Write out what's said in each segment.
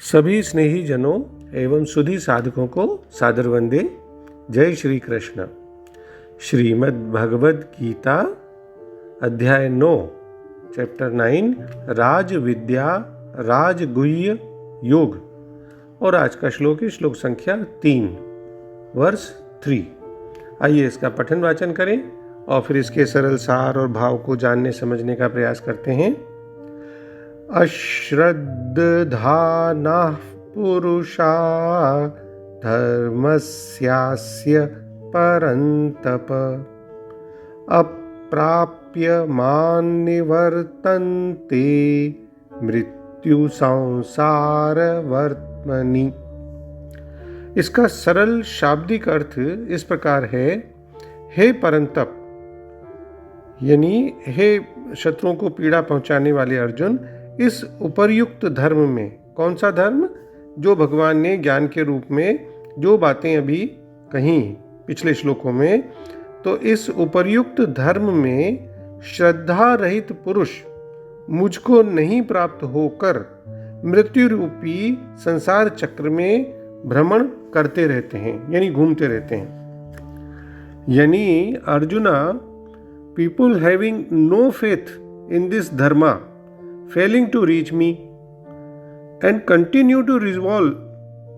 सभी स्नेही जनों एवं सुधी साधकों को सादर वंदे। जय श्री कृष्ण। श्रीमद् भगवद गीता अध्याय 9 चैप्टर 9 राज विद्या राजगुह्य योग और आज का श्लोक है श्लोक संख्या 3 वर्स 3। आइए इसका पठन वाचन करें और फिर इसके सरल सार और भाव को जानने समझने का प्रयास करते हैं। अश्रद्धानः पुरुषा धर्मस्यास्य परन्तप अप्राप्य मां निवर्तन्ते मृत्यु संसारवर्त्मनि। इसका सरल शाब्दिक अर्थ इस प्रकार है, हे परंतप, यानी हे शत्रुओं को पीड़ा पहुंचाने वाले अर्जुन, इस उपर्युक्त धर्म में, कौन सा धर्म? जो भगवान ने ज्ञान के रूप में जो बातें अभी कहीं पिछले श्लोकों में, तो इस उपर्युक्त धर्म में श्रद्धा रहित पुरुष मुझको नहीं प्राप्त होकर मृत्यु रूपी संसार चक्र में भ्रमण करते रहते हैं, यानी घूमते रहते हैं। यानी arjuna, people having no faith in this dharma, failing to reach me and continue to revolve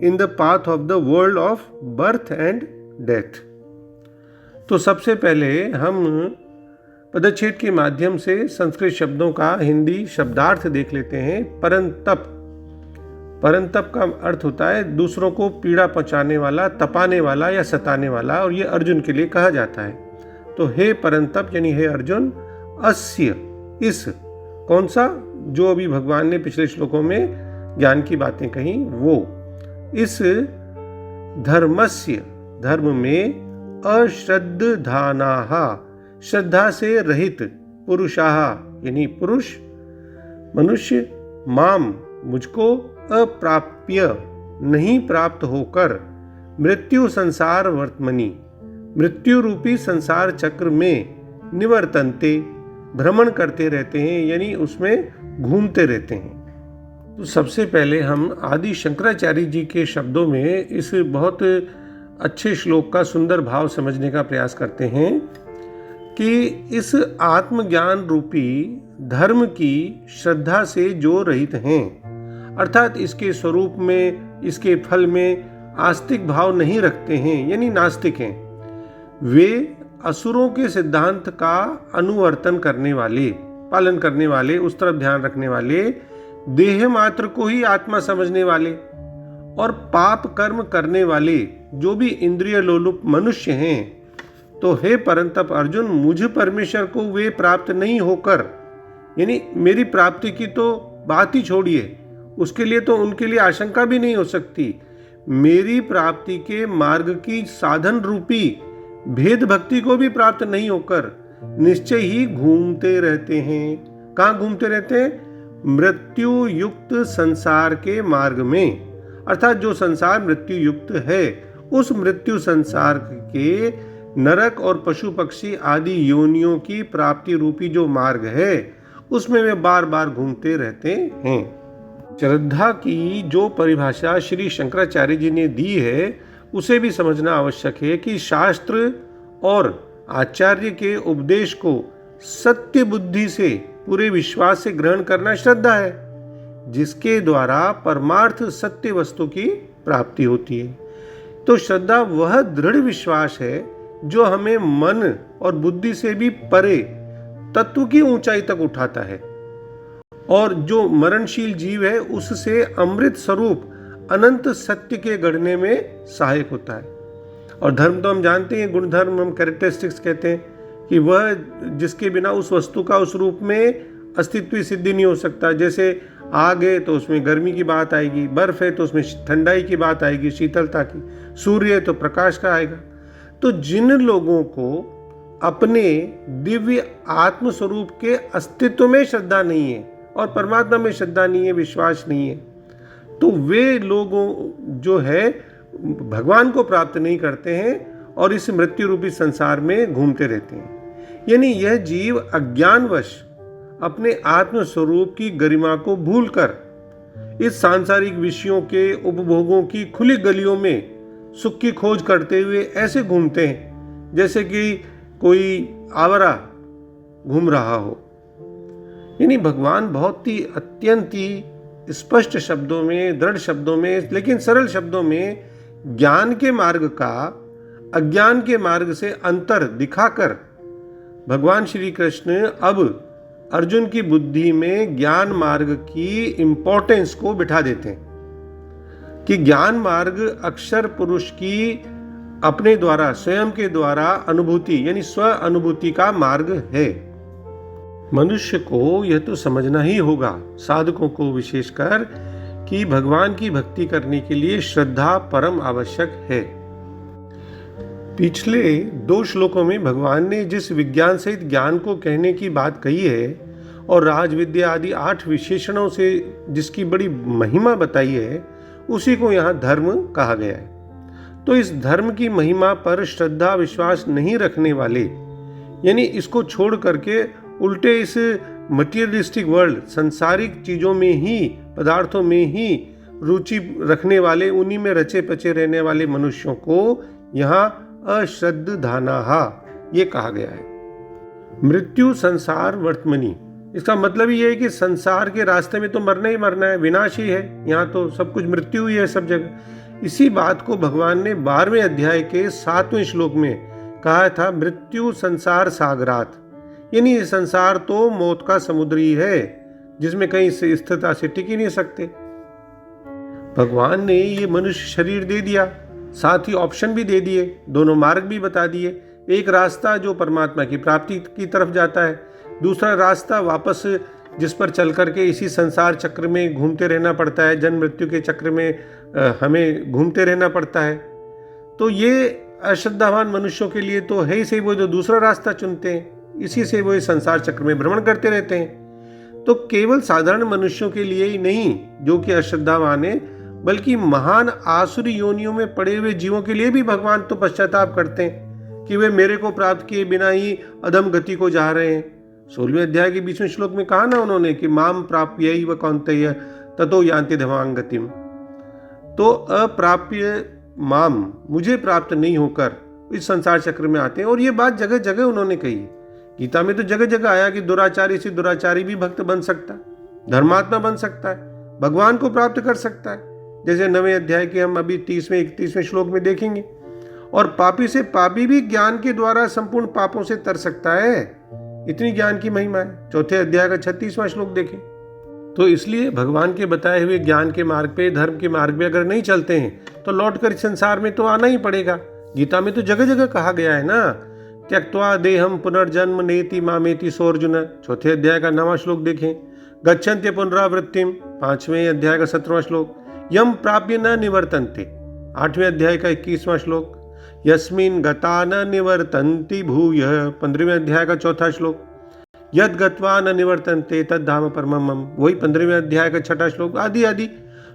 in the path of the world of birth and death। तो सबसे पहले हम पदच्छेद के माध्यम से संस्कृत शब्दों का हिंदी शब्दार्थ देख लेते हैं। परंतप, परंतप का अर्थ होता है दूसरों को पीड़ा पहुंचाने वाला, तपाने वाला या सताने वाला, और ये अर्जुन के लिए कहा जाता है। तो हे परंतप यानी हे अर्जुन, अस्य, इस, कौन सा? जो अभी भगवान ने पिछले श्लोकों में ज्ञान की बातें कही, वो इस धर्मस्य, धर्म में, अश्रद्धानाः, श्रद्धा से रहित, पुरुषाः यानी पुरुष, मनुष्य, माम मुझको, अप्राप्य नहीं प्राप्त होकर, मृत्यु संसार वर्त्मनि मृत्यु रूपी संसार चक्र में, निवर्तन्ते भ्रमण करते रहते हैं, यानी उसमें घूमते रहते हैं। तो सबसे पहले हम आदि शंकराचार्य जी के शब्दों में इस बहुत अच्छे श्लोक का सुंदर भाव समझने का प्रयास करते हैं कि इस आत्मज्ञान रूपी धर्म की श्रद्धा से जो रहित हैं, अर्थात इसके स्वरूप में, इसके फल में आस्तिक भाव नहीं रखते हैं, यानी नास्तिक हैं, वे असुरों के सिद्धांत का अनुवर्तन करने वाले, पालन करने वाले, उस तरफ ध्यान रखने वाले, देह मात्र को ही आत्मा समझने वाले और पाप कर्म करने वाले जो भी इंद्रिय लोलुप मनुष्य हैं। तो हे परंतप अर्जुन, मुझ परमेश्वर को वे प्राप्त नहीं होकर, यानी मेरी प्राप्ति की तो बात ही छोड़िए, उसके लिए तो उनके लिए आशंका भी नहीं हो सकती, मेरी प्राप्ति के मार्ग की साधन रूपी भेद भक्ति को भी प्राप्त नहीं होकर निश्चय ही घूमते रहते हैं। कहाँ घूमते रहते हैं? मृत्यु युक्त संसार के मार्ग में, अर्थात जो संसार मृत्यु युक्त है, उस मृत्यु संसार के नरक और पशु पक्षी आदि योनियों की प्राप्ति रूपी जो मार्ग है, उसमें वे बार बार घूमते रहते हैं। श्रद्धा की जो परिभाषा श्री शंकराचार्य जी ने दी है, उसे भी समझना आवश्यक है कि शास्त्र और आचार्य के उपदेश को सत्य बुद्धि से, पूरे विश्वास से ग्रहण करना श्रद्धा है, जिसके द्वारा परमार्थ सत्य वस्तु की प्राप्ति होती है। तो श्रद्धा वह दृढ़ विश्वास है जो हमें मन और बुद्धि से भी परे तत्व की ऊंचाई तक उठाता है और जो मरणशील जीव है उससे अमृत स्वरूप अनंत सत्य के गढ़ने में सहायक होता है। और धर्म तो हम जानते हैं, गुण धर्म हम कैरेक्टरिस्टिक्स कहते हैं कि वह जिसके बिना उस वस्तु का उस रूप में अस्तित्व सिद्धि नहीं हो सकता। जैसे आग है तो उसमें गर्मी की बात आएगी, बर्फ है तो उसमें ठंडाई की बात आएगी, शीतलता की, सूर्य है तो प्रकाश का आएगा। तो जिन लोगों को अपने दिव्य आत्म स्वरूप के अस्तित्व में श्रद्धा नहीं है और परमात्मा में श्रद्धा नहीं है, विश्वास नहीं है, तो वे लोगों जो है भगवान को प्राप्त नहीं करते हैं और इस मृत्यु रूपी संसार में घूमते रहते हैं। यानी यह जीव अज्ञानवश अपने आत्म स्वरूप की गरिमा को भूलकर इस सांसारिक विषयों के उपभोगों की खुली गलियों में सुख की खोज करते हुए ऐसे घूमते हैं जैसे कि कोई आवारा घूम रहा हो। यानी भगवान बहुत ही अत्यंत ही स्पष्ट शब्दों में, दृढ़ शब्दों में, लेकिन सरल शब्दों में ज्ञान के मार्ग का अज्ञान के मार्ग से अंतर दिखाकर भगवान श्री कृष्ण अब अर्जुन की बुद्धि में ज्ञान मार्ग की इंपॉर्टेंस को बिठा देते हैं कि ज्ञान मार्ग अक्षर पुरुष की अपने द्वारा, स्वयं के द्वारा अनुभूति यानी स्व अनुभूति का मार्ग है। मनुष्य को यह तो समझना ही होगा, साधकों को विशेषकर, कि भगवान की भक्ति करने के लिए श्रद्धा परम आवश्यक है। पिछले 2 श्लोकों में भगवान ने जिस विज्ञान सहित ज्ञान को कहने की बात कही है और राजविद्या आदि 8 विशेषणों से जिसकी बड़ी महिमा बताई है, उसी को यहाँ धर्म कहा गया है। तो इस धर्म की महिमा पर श्रद्धा विश्वास नहीं रखने वाले, यानी इसको छोड़ करके उल्टे इस मटीरियलिस्टिक वर्ल्ड, संसारिक चीजों में ही, पदार्थों में ही रुचि रखने वाले, उन्हीं में रचे पचे रहने वाले मनुष्यों को यहाँ अश्रद्धानाहा ये कहा गया है। मृत्यु संसार वर्तमनि, इसका मतलब ये है कि संसार के रास्ते में तो मरना ही मरना है, विनाश ही है, यहाँ तो सब कुछ मृत्यु ही है सब जगह। इसी बात को भगवान ने 12वें अध्याय के 7वें श्लोक में कहा था, मृत्यु संसार सागरात, यानी ये संसार तो मौत का समुद्र ही है जिसमें कहीं से स्थिरता से टिक ही नहीं सकते। भगवान ने ये मनुष्य शरीर दे दिया, साथ ही ऑप्शन भी दे दिए, दोनों मार्ग भी बता दिए। एक रास्ता जो परमात्मा की प्राप्ति की तरफ जाता है, दूसरा रास्ता वापस जिस पर चल करके इसी संसार चक्र में घूमते रहना पड़ता है, जन्म मृत्यु के चक्र में हमें घूमते रहना पड़ता है। तो ये अश्रद्धावान मनुष्यों के लिए तो है ही सही, वो जो दूसरा रास्ता चुनते हैं, इसी से वो इस संसार चक्र में भ्रमण करते रहते हैं। तो केवल साधारण मनुष्यों के लिए ही नहीं जो कि अश्रद्धावान है, बल्कि महान आसुरी योनियों में पड़े हुए जीवों के लिए भी भगवान तो पश्चाताप करते हैं कि वे मेरे को प्राप्त किए बिना ही अधम गति को जा रहे हैं। 16वें अध्याय के 20वें श्लोक में कहा ना उन्होंने कि माम प्राप्य व कौन्तेय ततो यान्ति धमां गतिम। तो अप्राप्य माम, मुझे प्राप्त नहीं होकर इस संसार चक्र में आते हैं। और ये बात जगह जगह उन्होंने कही है। गीता में तो जगह जगह आया कि दुराचारी से दुराचारी भी भक्त बन सकता है, धर्मात्मा बन सकता है, भगवान को प्राप्त कर सकता है, जैसे 9वें अध्याय के हम अभी 30वें 31वें श्लोक में देखेंगे। और पापी से पापी भी ज्ञान के द्वारा संपूर्ण पापों से तर सकता है, इतनी ज्ञान की महिमा है। 4थे अध्याय का 36वां श्लोक देखें। तो इसलिए भगवान के बताए हुए ज्ञान के मार्ग पे, धर्म के मार्ग पे अगर नहीं चलते हैं तो लौटकर इस संसार में तो आना ही पड़ेगा। गीता में तो जगह जगह कहा गया है ना, त्यक्त्वा देहम पुनर्जन्म नेति मामेति सोर्जुन। 4थे अध्याय का 9वां श्लोक देखें। गच्छन्त्य पुनरावृत्तिम, 5वें अध्याय का 17वां श्लोक। यम प्राप्य न निवर्तन्ते, 8वें अध्याय का 21वां श्लोक। यस्मिन् गता न निवर्तन्ति भूय, 15वें अध्याय का 4था श्लोक। यद गत्वा न निवर्तन्ते तद धाम परमम, वही 15वें अध्याय का 6ठा श्लोक। आदि आदि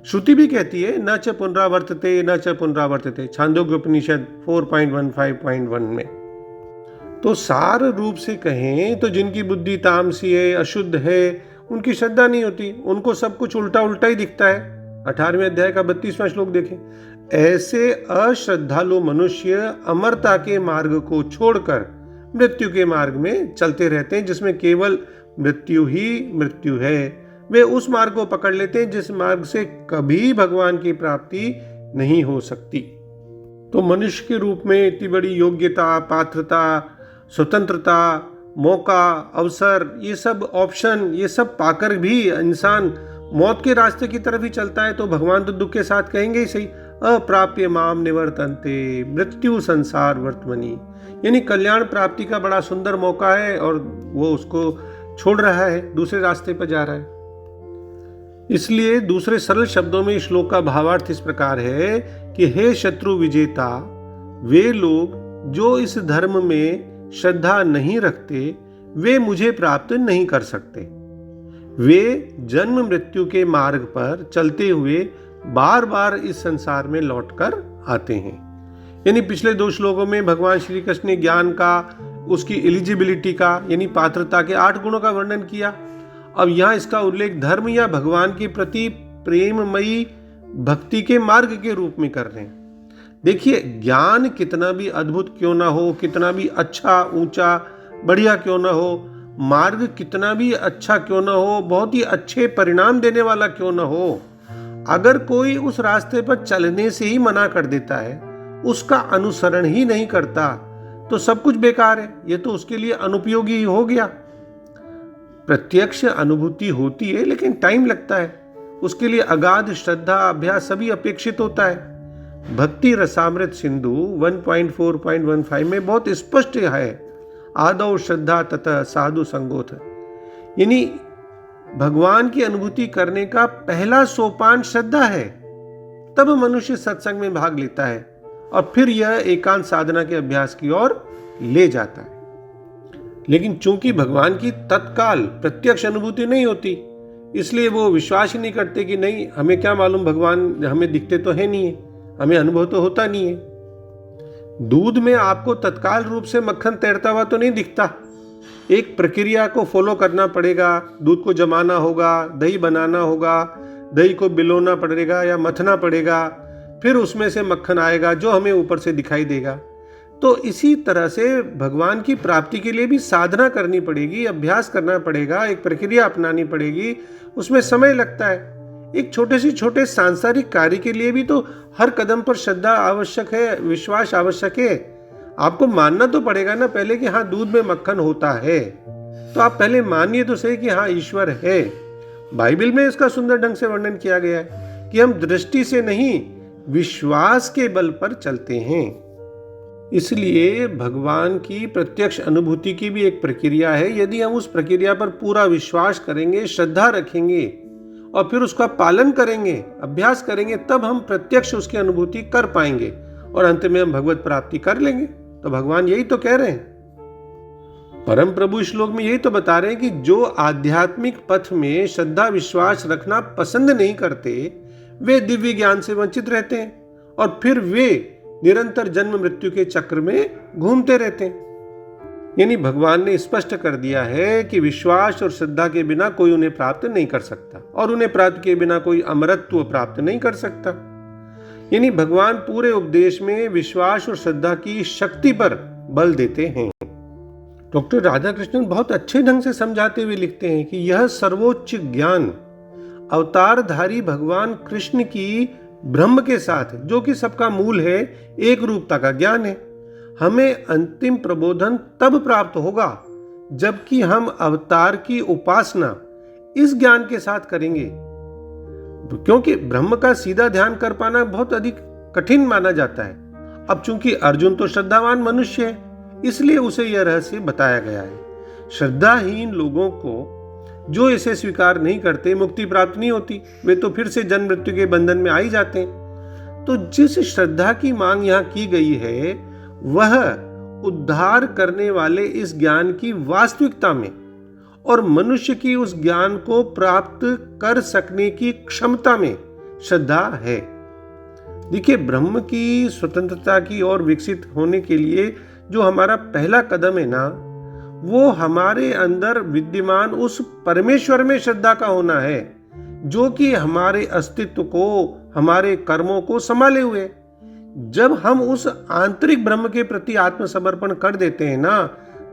श्रुति भी कहती है न च पुनरावर्तते न च पुनरावर्तते, छांदोग्य उपनिषद 4.15.1 में। तो सार रूप से कहें तो जिनकी बुद्धि तामसी है, अशुद्ध है, उनकी श्रद्धा नहीं होती, उनको सब कुछ उल्टा उल्टा ही दिखता है। 18वें अध्याय का 32वां श्लोक देखें। ऐसे अश्रद्धालु मनुष्य अमरता के मार्ग को छोड़कर मृत्यु के मार्ग में चलते रहते हैं, जिसमें केवल मृत्यु ही मृत्यु है। वे उस मार्ग को पकड़ लेते हैं जिस मार्ग से कभी भगवान की प्राप्ति नहीं हो सकती। तो मनुष्य के रूप में इतनी बड़ी योग्यता, पात्रता, स्वतंत्रता, मौका, अवसर, ये सब ऑप्शन, ये सब पाकर भी इंसान मौत के रास्ते की तरफ ही चलता है, तो भगवान तो दुख के साथ कहेंगे ही सही, अप्राप्य माम निवर्तन्ते मृत्यु संसार वर्तमनि, यानी कल्याण प्राप्ति का बड़ा सुंदर मौका है और वो उसको छोड़ रहा है, दूसरे रास्ते पर जा रहा है। इसलिए दूसरे सरल शब्दों में श्लोक का भावार्थ इस प्रकार है कि हे शत्रु विजेता, वे लोग जो इस धर्म में श्रद्धा नहीं रखते वे मुझे प्राप्त नहीं कर सकते। वे जन्म मृत्यु के मार्ग पर चलते हुए बार बार इस संसार में लौटकर आते हैं। यानी पिछले 2 श्लोकों में भगवान श्री कृष्ण ने ज्ञान का, उसकी एलिजिबिलिटी का यानी पात्रता के 8 गुणों का वर्णन किया। अब यहाँ इसका उल्लेख धर्म या भगवान के प्रति प्रेममयी भक्ति के मार्ग के रूप में कर रहे हैं। देखिए, ज्ञान कितना भी अद्भुत क्यों ना हो, कितना भी अच्छा, ऊंचा, बढ़िया क्यों ना हो, मार्ग कितना भी अच्छा क्यों ना हो, बहुत ही अच्छे परिणाम देने वाला क्यों ना हो, अगर कोई उस रास्ते पर चलने से ही मना कर देता है, उसका अनुसरण ही नहीं करता, तो सब कुछ बेकार है। ये तो उसके लिए अनुपयोगी ही हो गया। प्रत्यक्ष अनुभूति होती है, लेकिन टाइम लगता है। उसके लिए अगाध श्रद्धा, अभ्यास सभी अपेक्षित होता है। भक्ति रसामृत सिंधु 1.4.15 में बहुत स्पष्ट है, आदौ श्रद्धा तथा साधु संगोथ, यानी भगवान की अनुभूति करने का पहला सोपान श्रद्धा है। तब मनुष्य सत्संग में भाग लेता है और फिर यह एकांत साधना के अभ्यास की ओर ले जाता है। लेकिन चूंकि भगवान की तत्काल प्रत्यक्ष अनुभूति नहीं होती, इसलिए वो विश्वास ही नहीं करते कि नहीं, हमें क्या मालूम, भगवान हमें दिखते तो है नहीं है, हमें अनुभव तो होता नहीं है। दूध में आपको तत्काल रूप से मक्खन तैरता हुआ तो नहीं दिखता। एक प्रक्रिया को फॉलो करना पड़ेगा। दूध को जमाना होगा, दही बनाना होगा, दही को बिलोना पड़ेगा या मथना पड़ेगा, फिर उसमें से मक्खन आएगा जो हमें ऊपर से दिखाई देगा। तो इसी तरह से भगवान की प्राप्ति के लिए भी साधना करनी पड़ेगी, अभ्यास करना पड़ेगा, एक प्रक्रिया अपनानी पड़ेगी, उसमें समय लगता है। एक छोटे से छोटे सांसारिक कार्य के लिए भी तो हर कदम पर श्रद्धा आवश्यक है, विश्वास आवश्यक है। आपको मानना तो पड़ेगा ना पहले कि हाँ, दूध में मक्खन होता है, तो आप पहले मानिए तो सही कि हाँ, ईश्वर है। बाइबल में इसका सुंदर ढंग से वर्णन किया गया है कि हम दृष्टि से नहीं, विश्वास के बल पर चलते हैं। इसलिए भगवान की प्रत्यक्ष अनुभूति की भी एक प्रक्रिया है। यदि हम उस प्रक्रिया पर पूरा विश्वास करेंगे, श्रद्धा रखेंगे और फिर उसका पालन करेंगे, अभ्यास करेंगे, तब हम प्रत्यक्ष उसकी अनुभूति कर पाएंगे और अंत में हम भगवत प्राप्ति कर लेंगे। तो भगवान यही तो कह रहे हैं। परम प्रभु इस श्लोक में यही तो बता रहे हैं कि जो आध्यात्मिक पथ में श्रद्धा विश्वास रखना पसंद नहीं करते, वे दिव्य ज्ञान से वंचित रहते हैं और फिर वे निरंतर जन्म मृत्यु के चक्र में घूमते रहते हैं। यानी भगवान ने स्पष्ट कर दिया है कि विश्वास और श्रद्धा के बिना कोई उन्हें प्राप्त नहीं कर सकता और उन्हें प्राप्त किए बिना कोई अमरत्व प्राप्त नहीं कर सकता। यानी भगवान पूरे उपदेश में विश्वास और श्रद्धा की शक्ति पर बल देते हैं। डॉक्टर राधा कृष्णन बहुत अच्छे ढंग से समझाते हुए लिखते हैं कि यह सर्वोच्च ज्ञान अवतारधारी भगवान कृष्ण की ब्रह्म के साथ, जो कि सबका मूल है, एक रूपता का ज्ञान है। हमें अंतिम प्रबोधन तब प्राप्त होगा जबकि हम अवतार की उपासना इस ज्ञान के साथ करेंगे, क्योंकि ब्रह्म का सीधा ध्यान कर पाना बहुत अधिक कठिन माना जाता है। अब चूंकि अर्जुन तो श्रद्धावान मनुष्य है, इसलिए उसे यह रहस्य बताया गया है। श्रद्धाहीन लोगों को, जो इसे स्वीकार नहीं करते, मुक्ति प्राप्त नहीं होती, वे तो फिर से जन्म मृत्यु के बंधन में आ ही जाते हैं। तो जिस श्रद्धा की मांग यहाँ की गई है, वह उद्धार करने वाले इस ज्ञान की वास्तविकता में और मनुष्य की उस ज्ञान को प्राप्त कर सकने की क्षमता में श्रद्धा है। देखिए, ब्रह्म की स्वतंत्रता की ओर विकसित होने के लिए जो हमारा पहला कदम है ना, वो हमारे अंदर विद्यमान उस परमेश्वर में श्रद्धा का होना है, जो कि हमारे अस्तित्व को, हमारे कर्मों को संभाले हुए। जब हम उस आंतरिक ब्रह्म के प्रति आत्मसमर्पण कर देते हैं ना,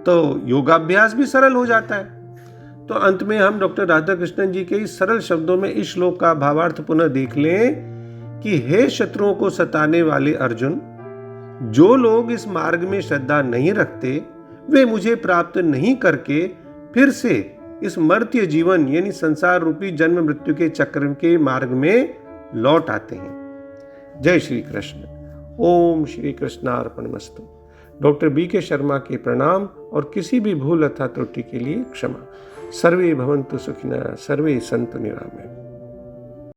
तो योगाभ्यास भी सरल हो जाता है। तो अंत में हम डॉक्टर राधा कृष्णन जी के इस सरल शब्दों में इस श्लोक का भावार्थ पुनः देख लें कि हे शत्रुओं को सताने वाले अर्जुन, जो लोग इस मार्ग में श्रद्धा नहीं रखते, वे मुझे प्राप्त नहीं करके फिर से इस मर्त्य जीवन यानी संसार रूपी जन्म मृत्यु के चक्र के मार्ग में लौट आते हैं। जय श्री कृष्ण। ओम श्री कृष्णार्पणमस्तु। डॉक्टर BK शर्मा के प्रणाम और किसी भी भूल अथवा त्रुटि के लिए क्षमा। सर्वे भवन्तु सुखिनः, सर्वे सन्तु निरामया।